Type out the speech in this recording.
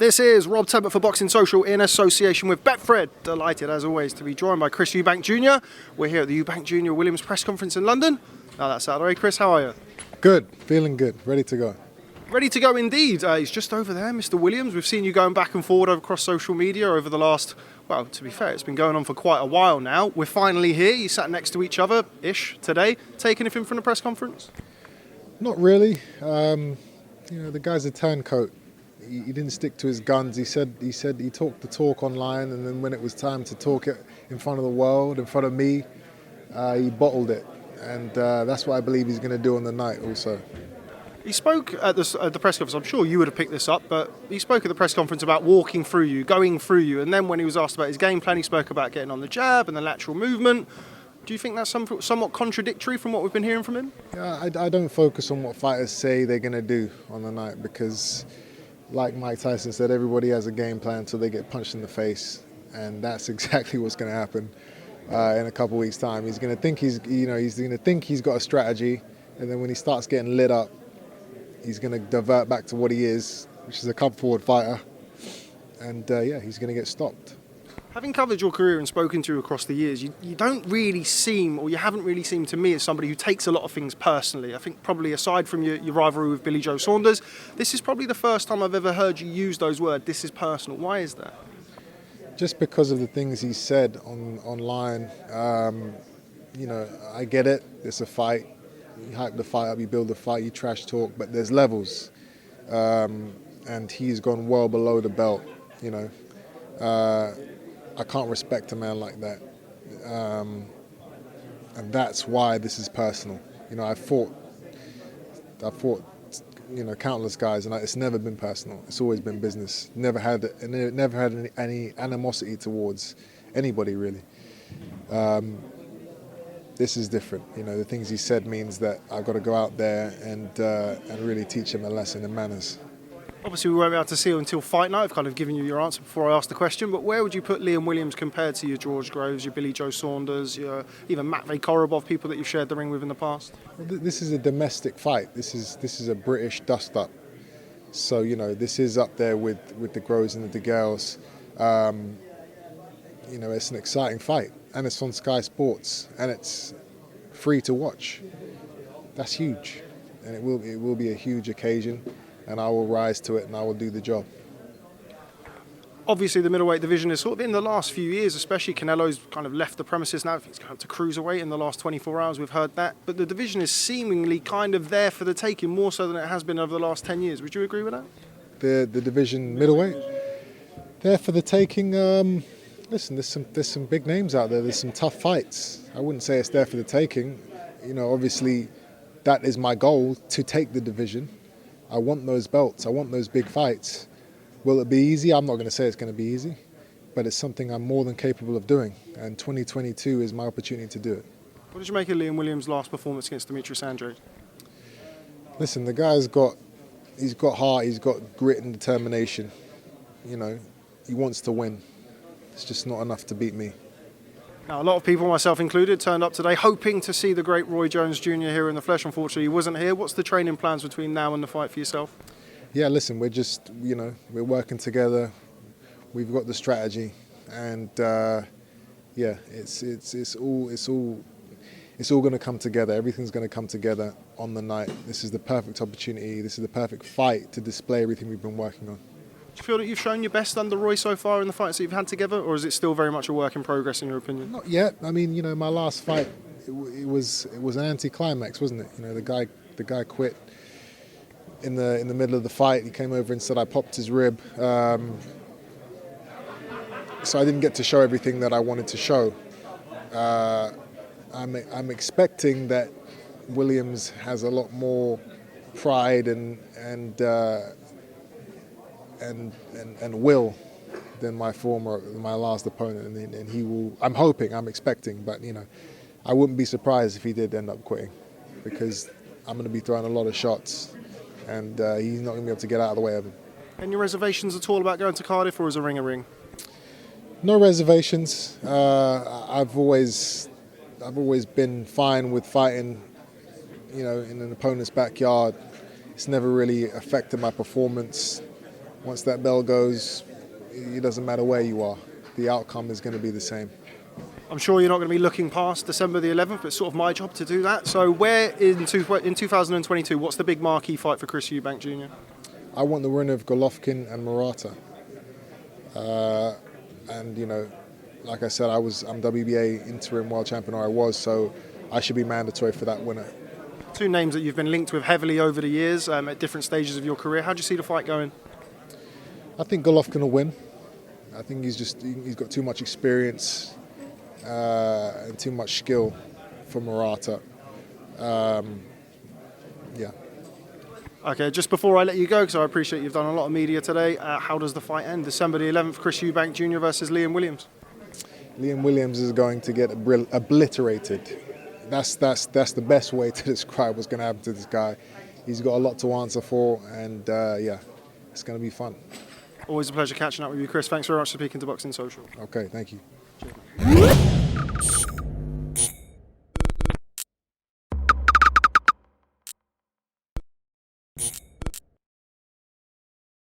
This is Rob Tebbutt for Boxing Social in association with Betfred. Delighted as always to be joined by Chris Eubank Jr. We're here at the Eubank Jr Williams press conference in London. Now that's out of the way. Chris, how are you? Good, feeling good, ready to go. Ready to go indeed. He's just over there, Mr. Williams. We've seen you going back and forward across social media over the last, well, to be fair, it's been going on for quite a while now. We're finally here. You sat next to each other-ish today. Take anything from the press conference? Not really. The guy's a turncoat. He didn't stick to his guns. He talked the talk online, and then when it was time to talk it in front of the world, in front of me, he bottled it. And that's what I believe he's going to do on the night also. He spoke at the press conference, I'm sure you would have picked this up, but he spoke at the press conference about walking through you, going through you, and then when he was asked about his game plan, he spoke about getting on the jab and the lateral movement. Do you think that's somewhat contradictory from what we've been hearing from him? Yeah, I don't focus on what fighters say they're going to do on the night because, like Mike Tyson said, everybody has a game plan until they get punched in the face, and that's exactly what's going to happen in a couple of weeks' time. He's going to think he's got a strategy, and then when he starts getting lit up, he's going to divert back to what he is, which is a come-forward fighter, and he's going to get stopped. Having covered your career and spoken to you across the years, you don't really seem, or you haven't really seemed to me as somebody who takes a lot of things personally. I think probably aside from your rivalry with Billy Joe Saunders, this is probably the first time I've ever heard you use those words, this is personal. Why is that? Just because of the things he said online. I get it, it's a fight. You hype the fight up, you build the fight, you trash talk, but there's levels. And he's gone well below the belt, I can't respect a man like that. And that's why this is personal. I fought countless guys, and it's never been personal. It's always been business. Never had any animosity towards anybody, really. This is different. The things he said means that I've got to go out there and really teach him a lesson in manners. Obviously, we won't be able to see you until fight night. I've kind of given you your answer before I asked the question, but where would you put Liam Williams compared to your George Groves, your Billy Joe Saunders, your even Matvey Korobov, people that you've shared the ring with in the past? Well, this is a domestic fight. This is a British dust-up. So, this is up there with the Groves and the DeGales. It's an exciting fight, and it's on Sky Sports, and it's free to watch. That's huge, and it will be a huge occasion. And I will rise to it and I will do the job. Obviously, the middleweight division is sort of in the last few years, especially Canelo's kind of left the premises now. I think he's going up to cruiserweight in the last 24 hours. We've heard that. But the division is seemingly kind of there for the taking, more so than it has been over the last 10 years. Would you agree with that? The division middleweight? There for the taking. Listen, there's some big names out there. There's some tough fights. I wouldn't say it's there for the taking. Obviously, that is my goal, to take the division. I want those belts. I want those big fights. Will it be easy? I'm not going to say it's going to be easy, but it's something I'm more than capable of doing. And 2022 is my opportunity to do it. What did you make of Liam Williams' last performance against Demetrius Andrade? Listen, the guy's got heart, he's got grit and determination. He wants to win. It's just not enough to beat me. Now, a lot of people, myself included, turned up today hoping to see the great Roy Jones Jr. here in the flesh. Unfortunately, he wasn't here. What's the training plans between now and the fight for yourself? Yeah, listen, we're just, we're working together. We've got the strategy, and it's all going to come together. Everything's going to come together on the night. This is the perfect opportunity. This is the perfect fight to display everything we've been working on. Do you feel that you've shown your best under Roy so far in the fights that you've had together, or is it still very much a work in progress in your opinion? Not yet. I mean, my last fight, it was an anticlimax, wasn't it? The guy quit in the middle of the fight. He came over and said I popped his rib. So I didn't get to show everything that I wanted to show. I'm expecting that Williams has a lot more pride and will than my last opponent, and he will. I'm expecting, but I wouldn't be surprised if he did end up quitting, because I'm going to be throwing a lot of shots, and he's not going to be able to get out of the way of him. Any reservations at all about going to Cardiff, or is a ring a ring? No reservations. I've always been fine with fighting, in an opponent's backyard. It's never really affected my performance. once that bell goes, it doesn't matter where you are. The outcome is going to be the same. I'm sure you're not going to be looking past December the 11th, but it's sort of my job to do that. So where in 2022, what's the big marquee fight for Chris Eubank Jr? I want the winner of Golovkin and Murata. And, you know, like I said, I'm WBA interim world champion, or I was, so I should be mandatory for that winner. Two names that you've been linked with heavily over the years at different stages of your career. How do you see the fight going? I think Golovkin will win. I think he's got too much experience and too much skill for Murata. Yeah. Okay, just before I let you go, because I appreciate you've done a lot of media today, how does the fight end? December the 11th, Chris Eubank Jr versus Liam Williams. Liam Williams is going to get obliterated. That's the best way to describe what's going to happen to this guy. He's got a lot to answer for, and yeah, it's going to be fun. Always a pleasure catching up with you, Chris. Thanks very much for speaking to Boxing Social. Okay, thank you.